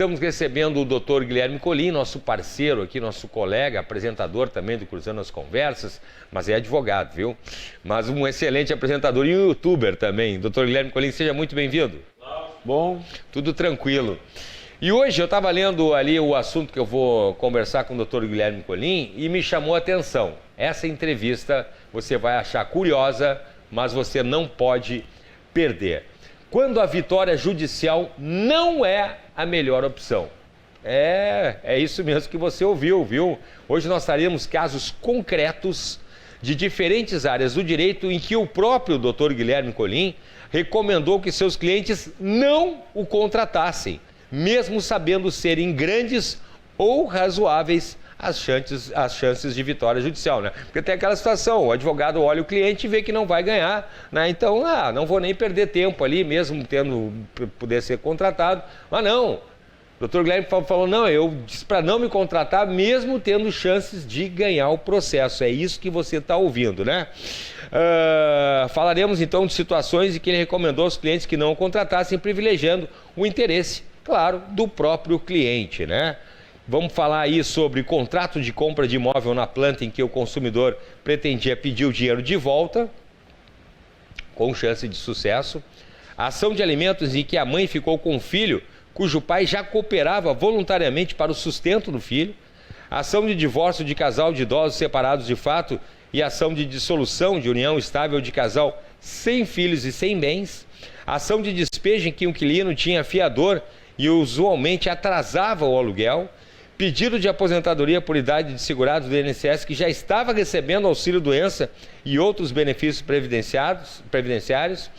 estamos recebendo o Dr. Guilherme Colim, nosso parceiro aqui, nosso colega, apresentador também do Cruzando as Conversas, mas é advogado, viu? Mas um excelente apresentador e um youtuber também. Dr. Guilherme Colim, seja muito bem-vindo. Bom. Tudo tranquilo. E hoje eu estava lendo ali o assunto que eu vou conversar com o Dr. Guilherme Colim e me chamou a atenção. Essa entrevista você vai achar curiosa, mas você não pode perder. Quando a vitória judicial não é a melhor opção. É isso mesmo que você ouviu, viu? Hoje nós traremos casos concretos de diferentes áreas do direito em que o próprio Dr. Guilherme Colim recomendou que seus clientes não o contratassem, mesmo sabendo serem grandes ou razoáveis as chances de vitória judicial, né? Porque tem aquela situação, o advogado olha o cliente e vê que não vai ganhar, né? Então, não vou nem perder tempo ali, mesmo poder ser contratado. Mas não, o Dr. Guilherme falou, não, eu disse para não me contratar, mesmo tendo chances de ganhar o processo. É isso que você está ouvindo, né? Falaremos então de situações em que ele recomendou aos clientes que não o contratassem, privilegiando o interesse, claro, do próprio cliente, né? Vamos falar aí sobre contrato de compra de imóvel na planta em que o consumidor pretendia pedir o dinheiro de volta, com chance de sucesso. A ação de alimentos em que a mãe ficou com o filho, cujo pai já cooperava voluntariamente para o sustento do filho. A ação de divórcio de casal de idosos separados de fato e ação de dissolução de união estável de casal sem filhos e sem bens. A ação de despejo em que o inquilino tinha fiador e usualmente atrasava o aluguel. Pedido de aposentadoria por idade de segurado do INSS que já estava recebendo auxílio-doença e outros benefícios previdenciários.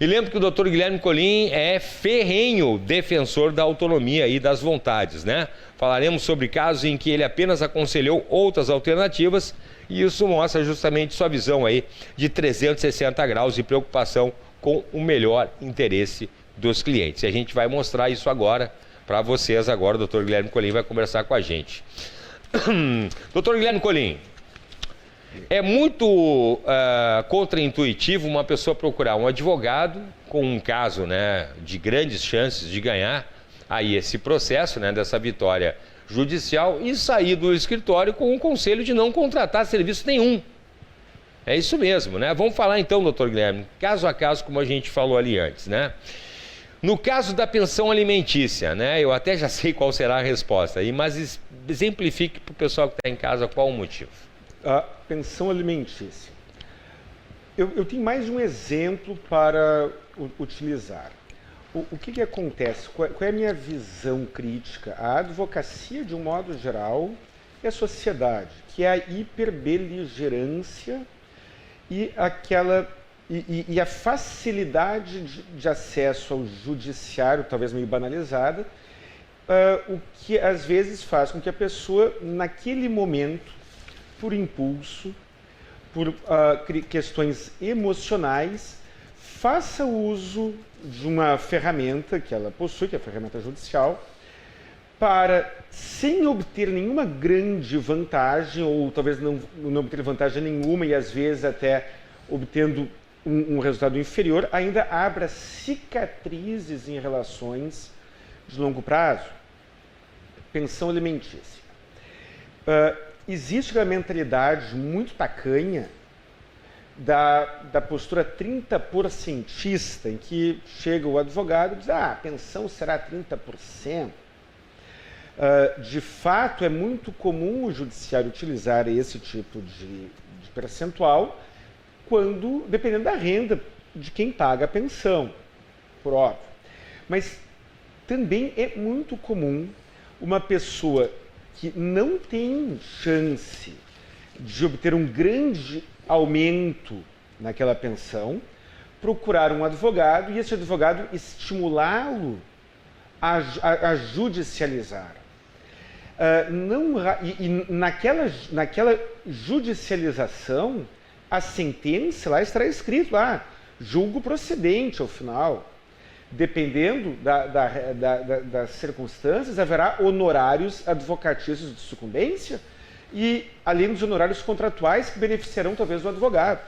E lembro que o Dr. Guilherme Colim é ferrenho defensor da autonomia e das vontades, né? Falaremos sobre casos em que ele apenas aconselhou outras alternativas e isso mostra justamente sua visão aí de 360 graus de preocupação com o melhor interesse dos clientes. E a gente vai mostrar isso agora para vocês agora. O Dr. Guilherme Colim vai conversar com a gente. Dr. Guilherme Colim, é muito contraintuitivo uma pessoa procurar um advogado com um caso, né, de grandes chances de ganhar aí esse processo, né, dessa vitória judicial e sair do escritório com um conselho de não contratar serviço nenhum. É isso mesmo, né? Vamos falar então, Dr. Guilherme, caso a caso, como a gente falou ali antes, né? No caso da pensão alimentícia, né? Eu até já sei qual será a resposta aí, mas exemplifique para o pessoal que está em casa qual o motivo. A pensão alimentícia. Eu tenho mais de um exemplo para utilizar. O que acontece? Qual é a minha visão crítica? A advocacia, de um modo geral, e a sociedade, que é a hiperbeligerância e a facilidade de acesso ao judiciário, talvez meio banalizada, o que às vezes faz com que a pessoa, naquele momento, por impulso, por questões emocionais, faça uso de uma ferramenta que ela possui, que é a ferramenta judicial, para, sem obter nenhuma grande vantagem, ou talvez não obter vantagem nenhuma, e às vezes até obtendo um resultado inferior, ainda abra cicatrizes em relações de longo prazo. Pensão alimentícia. Existe uma mentalidade muito tacanha da postura 30%ista, em que chega o advogado e diz, a pensão será 30%. De fato, é muito comum o judiciário utilizar esse tipo de percentual quando, dependendo da renda de quem paga a pensão, por óbvio. Mas também é muito comum uma pessoa que não tem chance de obter um grande aumento naquela pensão, procurar um advogado e esse advogado estimulá-lo a judicializar. Naquela judicialização, a sentença lá estará escrito lá, julgo procedente ao final. Dependendo das circunstâncias, haverá honorários advocatícios de sucumbência e, além dos honorários contratuais que beneficiarão talvez o advogado.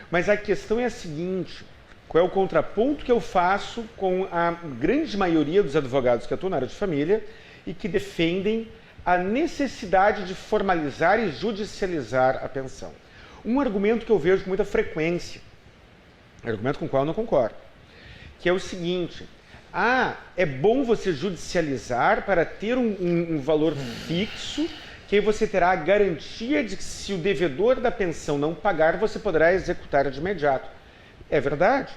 Mas a questão é a seguinte, Qual é o contraponto que eu faço com a grande maioria dos advogados que atuam na área de família e que defendem a necessidade de formalizar e judicializar a pensão? Um argumento que eu vejo com muita frequência, argumento com o qual eu não concordo, que é o seguinte: é bom você judicializar para ter um valor fixo, que aí você terá a garantia de que se o devedor da pensão não pagar, você poderá executar de imediato. É verdade.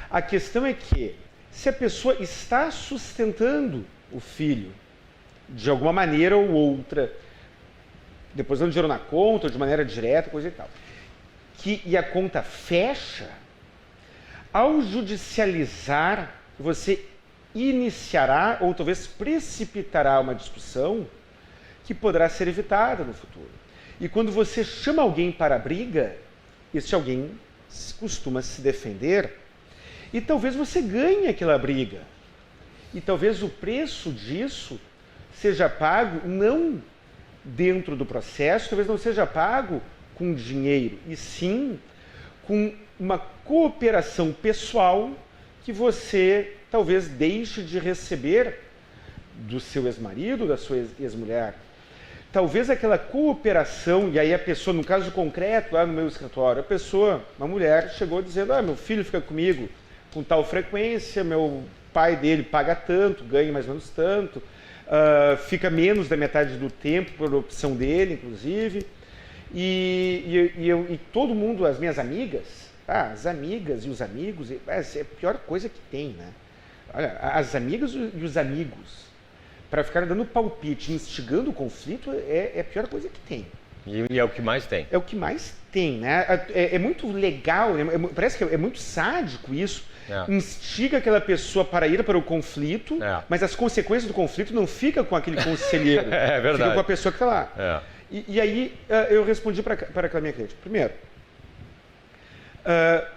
A questão é que, se a pessoa está sustentando o filho de alguma maneira ou outra, depositando dinheiro na conta, ou de maneira direta, coisa e tal, e a conta fecha, ao judicializar, você iniciará ou talvez precipitará uma discussão que poderá ser evitada no futuro. E quando você chama alguém para a briga, esse alguém costuma se defender e talvez você ganhe aquela briga. E talvez o preço disso seja pago não dentro do processo, talvez não seja pago com dinheiro, e sim com uma cooperação pessoal que você talvez deixe de receber do seu ex-marido, da sua ex-mulher. Talvez aquela cooperação, e aí a pessoa, no caso concreto, lá no meu escritório, uma mulher, chegou dizendo: meu filho fica comigo com tal frequência, meu pai dele paga tanto, ganha mais ou menos tanto, fica menos da metade do tempo por opção dele, inclusive, e todo mundo, as minhas amigas, as amigas e os amigos, é a pior coisa que tem, né? Olha, as amigas e os amigos, para ficar dando palpite, instigando o conflito, é a pior coisa que tem. E é o que mais tem. É o que mais tem, né? É muito legal, parece que é muito sádico isso. Instiga aquela pessoa para ir para o conflito, mas as consequências do conflito não ficam com aquele conselheiro. É verdade. Ficam com a pessoa que está lá. E aí eu respondi para aquela minha cliente. Primeiro,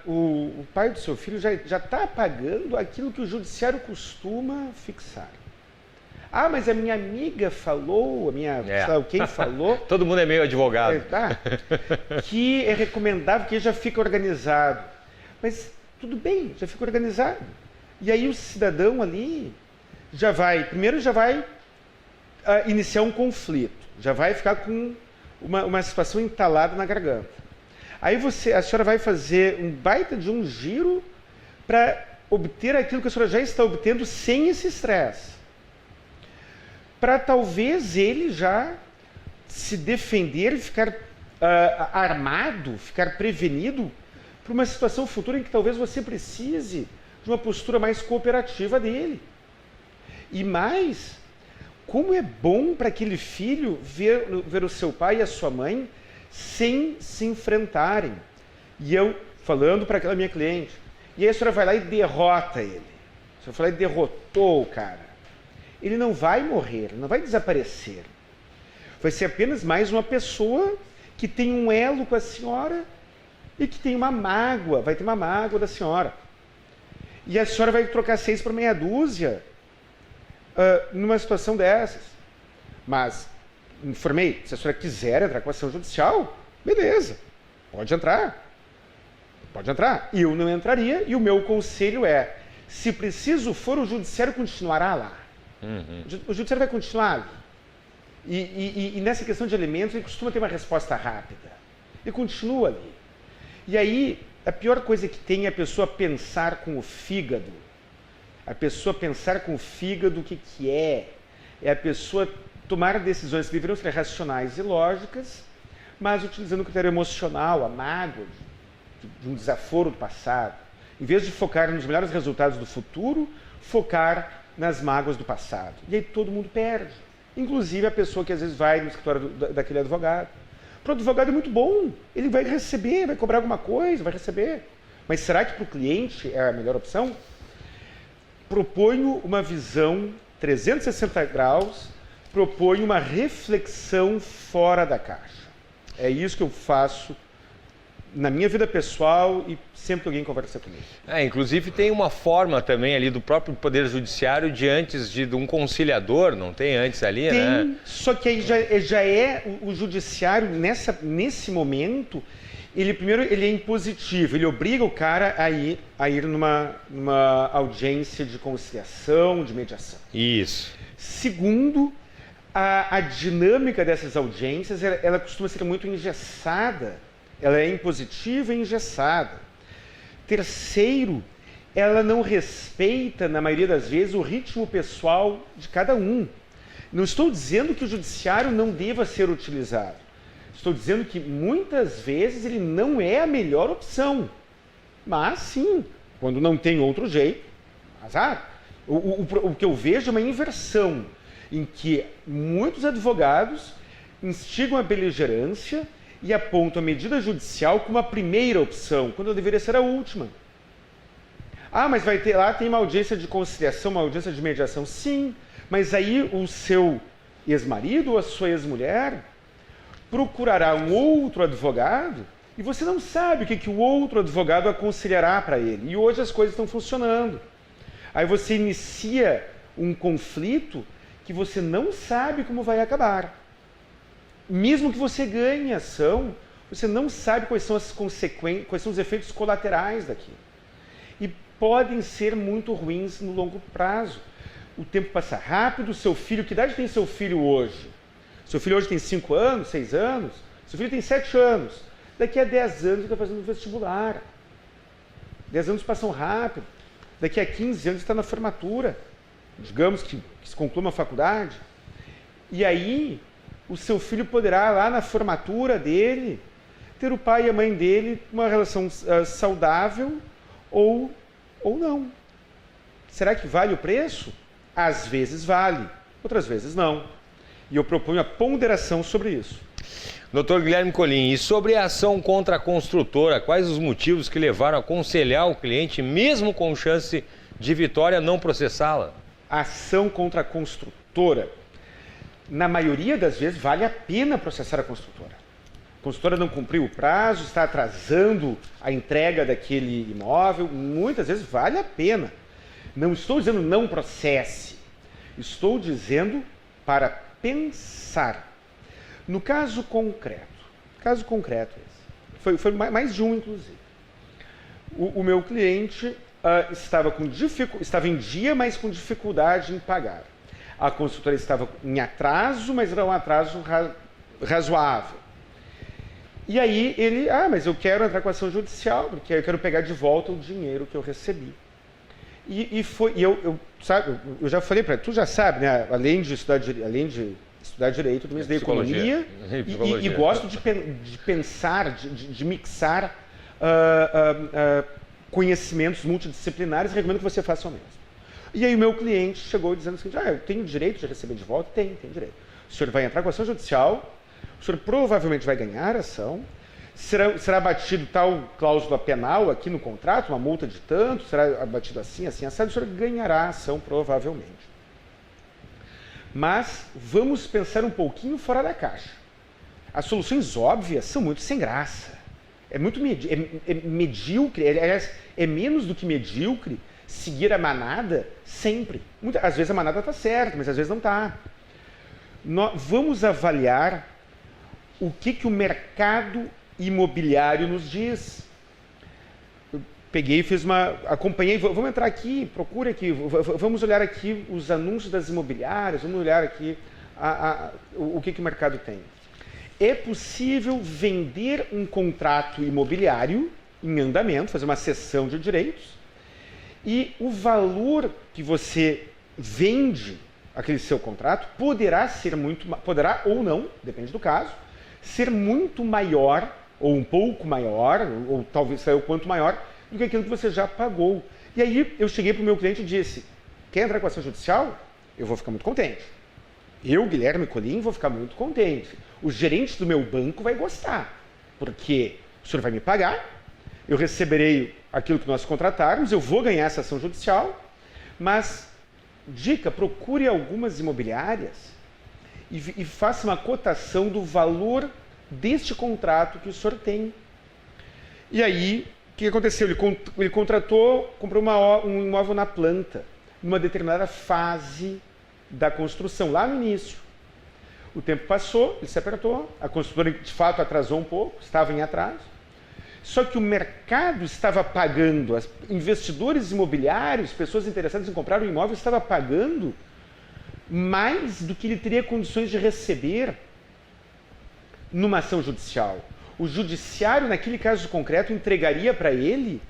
o pai do seu filho já está pagando aquilo que o judiciário costuma fixar. Mas a minha amiga falou, quem falou... Todo mundo é meio advogado. Que é recomendável que já fique organizado. Mas tudo bem, já fica organizado. E aí o cidadão ali primeiro já vai iniciar um conflito, já vai ficar com uma situação entalada na garganta. Aí a senhora vai fazer um baita de um giro para obter aquilo que a senhora já está obtendo sem esse estresse. Para talvez ele já se defender e ficar armado, ficar prevenido para uma situação futura em que talvez você precise de uma postura mais cooperativa dele. E mais, como é bom para aquele filho ver o seu pai e a sua mãe sem se enfrentarem. E eu falando para aquela minha cliente, e aí a senhora vai lá e derrota ele. A senhora foi lá e derrotou o cara. Ele não vai morrer, ele não vai desaparecer. Vai ser apenas mais uma pessoa que tem um elo com a senhora e que tem uma mágoa, vai ter uma mágoa da senhora. E a senhora vai trocar 6 por meia dúzia numa situação dessas. Mas, informei, se a senhora quiser entrar com ação judicial, beleza, pode entrar. Pode entrar. Eu não entraria e o meu conselho é, se preciso for, o judiciário continuará lá. O judiciário vai continuar ali. E nessa questão de alimentos, ele costuma ter uma resposta rápida. Ele continua ali. E aí, a pior coisa que tem é a pessoa pensar com o fígado. A pessoa pensar com o fígado o que é. É a pessoa tomar decisões que deveriam ser racionais e lógicas, mas utilizando o critério emocional, a mágoa de um desaforo do passado. Em vez de focar nos melhores resultados do futuro, focar nas mágoas do passado. E aí todo mundo perde. Inclusive a pessoa que às vezes vai no escritório daquele advogado. Para o advogado é muito bom. Ele vai receber, vai cobrar alguma coisa, vai receber. Mas será que para o cliente é a melhor opção? Proponho uma visão 360 graus, proponho uma reflexão fora da caixa. É isso que eu faço na minha vida pessoal e sempre que alguém conversa comigo. Inclusive tem uma forma também ali do próprio Poder Judiciário de antes de um conciliador, não tem antes ali, né? Só que aí já é o Judiciário, nesse momento, Primeiro, ele é impositivo, ele obriga o cara a ir numa audiência de conciliação, de mediação. Isso. Segundo, a dinâmica dessas audiências, ela costuma ser muito engessada. Ela é impositiva e engessada. Terceiro, ela não respeita, na maioria das vezes, o ritmo pessoal de cada um. Não estou dizendo que o judiciário não deva ser utilizado. Estou dizendo que, muitas vezes, ele não é a melhor opção. Mas, sim, quando não tem outro jeito, azar. O que eu vejo é uma inversão, em que muitos advogados instigam a beligerância e apontam a medida judicial como a primeira opção, quando deveria ser a última. Ah, mas vai ter lá, tem uma audiência de conciliação, uma audiência de mediação. Sim, mas aí o seu ex-marido ou a sua ex-mulher procurará um outro advogado e você não sabe o que o outro advogado aconselhará para ele. E hoje as coisas estão funcionando. Aí você inicia um conflito que você não sabe como vai acabar. Mesmo que você ganhe a ação, você não sabe quais são as consequências, quais são os efeitos colaterais daquilo. E podem ser muito ruins no longo prazo. O tempo passa rápido, seu filho, que idade tem seu filho hoje? Seu filho hoje tem 5 anos, 6 anos? Seu filho tem 7 anos. Daqui a 10 anos ele está fazendo vestibular. 10 anos passam rápido. Daqui a 15 anos está na formatura. Digamos que se conclua uma faculdade. E aí, o seu filho poderá, lá na formatura dele, ter o pai e a mãe dele uma relação saudável ou não. Será que vale o preço? Às vezes vale, outras vezes não. E eu proponho a ponderação sobre isso. Doutor Guilherme Colim, e sobre a ação contra a construtora, quais os motivos que levaram a aconselhar o cliente, mesmo com chance de vitória, não processá-la? A ação contra a construtora, na maioria das vezes, vale a pena processar a construtora. A construtora não cumpriu o prazo, está atrasando a entrega daquele imóvel, muitas vezes vale a pena. Não estou dizendo não processe, estou dizendo para pensar. No caso concreto esse, foi mais de um, inclusive. O meu cliente estava em dia, mas com dificuldade em pagar. A consultora estava em atraso, mas era um atraso razoável. E aí ele, mas eu quero entrar com ação judicial, porque eu quero pegar de volta o dinheiro que eu recebi. Eu já falei para tu já sabe, né? Além de estudar direito, eu também estudei economia e gosto de pensar, de mixar conhecimentos multidisciplinares. Recomendo que você faça o mesmo. E aí o meu cliente chegou dizendo o seguinte: eu tenho direito de receber de volta? Tem direito. O senhor vai entrar com ação judicial, o senhor provavelmente vai ganhar a ação, será abatido tal cláusula penal aqui no contrato, uma multa de tanto, será abatido assim, assado, o senhor ganhará a ação provavelmente. Mas vamos pensar um pouquinho fora da caixa. As soluções óbvias são muito sem graça. É muito medíocre, aliás, é menos do que medíocre seguir a manada sempre. Às vezes a manada está certa, mas às vezes não está. Vamos avaliar o que o mercado imobiliário nos diz. Eu peguei e acompanhei, vamos entrar aqui, procure aqui, vamos olhar aqui os anúncios das imobiliárias, vamos olhar aqui o que o mercado tem. É possível vender um contrato imobiliário em andamento, fazer uma cessão de direitos, e o valor que você vende aquele seu contrato poderá ou não, depende do caso, ser muito maior, ou um pouco maior, ou talvez saia o quanto maior, do que aquilo que você já pagou. E aí eu cheguei para o meu cliente e disse: quer entrar com ação judicial? Eu vou ficar muito contente. Eu, Guilherme Colim, vou ficar muito contente. O gerente do meu banco vai gostar, porque o senhor vai me pagar, eu receberei aquilo que nós contratarmos, eu vou ganhar essa ação judicial, mas, dica, procure algumas imobiliárias e faça uma cotação do valor deste contrato que o senhor tem. E aí, o que aconteceu? Ele comprou um imóvel na planta, numa determinada fase da construção, lá no início. O tempo passou, ele se apertou, a construtora de fato atrasou um pouco, estava em atraso. Só que o mercado estava pagando, investidores imobiliários, pessoas interessadas em comprar o imóvel, estava pagando mais do que ele teria condições de receber numa ação judicial. O judiciário, naquele caso concreto, entregaria para ele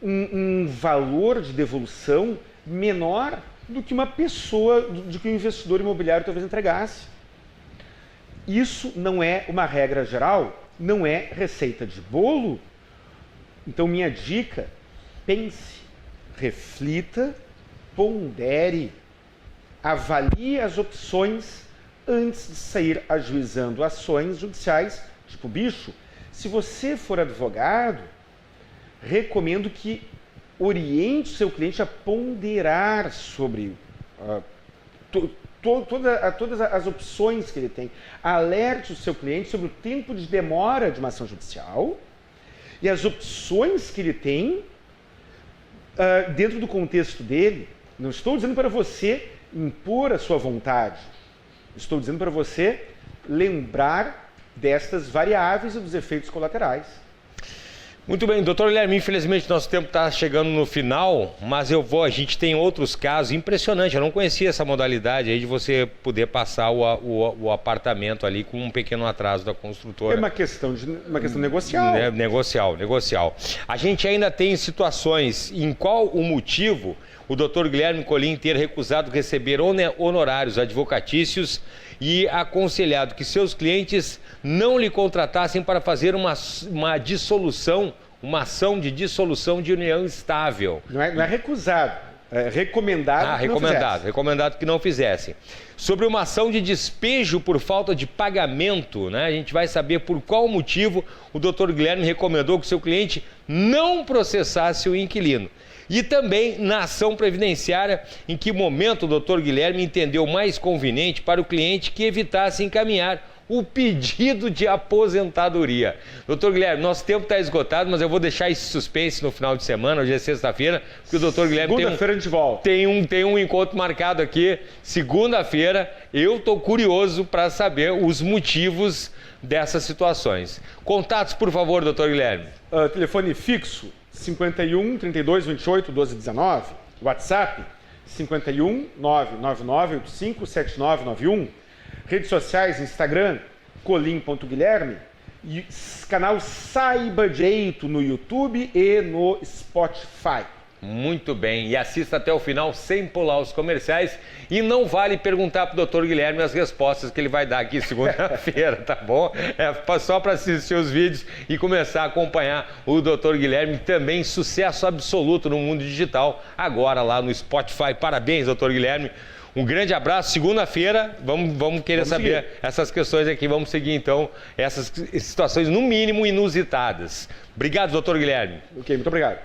um valor de devolução menor do que uma pessoa, do que um investidor imobiliário talvez entregasse. Isso não é uma regra geral, não é receita de bolo. Então, minha dica, pense, reflita, pondere, avalie as opções antes de sair ajuizando ações judiciais, tipo bicho. Se você for advogado, recomendo que oriente o seu cliente a ponderar sobre todas as opções que ele tem. Alerte o seu cliente sobre o tempo de demora de uma ação judicial e as opções que ele tem dentro do contexto dele. Não estou dizendo para você impor a sua vontade. Estou dizendo para você lembrar destas variáveis e dos efeitos colaterais. Muito bem, doutor Guilherme, infelizmente nosso tempo está chegando no final, mas a gente tem outros casos impressionantes. Eu não conhecia essa modalidade aí de você poder passar o apartamento ali com um pequeno atraso da construtora. É uma questão negocial. Negocial. A gente ainda tem situações em qual o motivo o doutor Guilherme Colin ter recusado receber honorários advocatícios e aconselhado que seus clientes não lhe contratassem para fazer uma dissolução, uma ação de dissolução de união estável. Não é recusado, é recomendado que não fizesse. Recomendado que não fizessem. Sobre uma ação de despejo por falta de pagamento, né? A gente vai saber por qual motivo o doutor Guilherme recomendou que seu cliente não processasse o inquilino. E também na ação previdenciária, em que momento o doutor Guilherme entendeu mais conveniente para o cliente que evitasse encaminhar o pedido de aposentadoria. Doutor Guilherme, nosso tempo está esgotado, mas eu vou deixar esse suspense no final de semana, hoje é sexta-feira, porque o doutor Guilherme segunda-feira a gente volta. Tem um encontro marcado aqui, segunda-feira. Eu estou curioso para saber os motivos dessas situações. Contatos, por favor, doutor Guilherme. Telefone fixo 51 32 28 12 19. WhatsApp 51 999 85 7991. Redes sociais, Instagram, colim.guilherme. E canal Saiba Direito no YouTube e no Spotify. Muito bem. E assista até o final sem pular os comerciais. E não vale perguntar para o Dr. Guilherme as respostas que ele vai dar aqui segunda-feira, tá bom? É só para assistir os vídeos e começar a acompanhar o Dr. Guilherme. Também sucesso absoluto no mundo digital, agora lá no Spotify. Parabéns, Dr. Guilherme. Um grande abraço. Segunda-feira, vamos querer saber essas questões aqui. Vamos seguir, então, essas situações, no mínimo, inusitadas. Obrigado, doutor Guilherme. Ok, muito obrigado.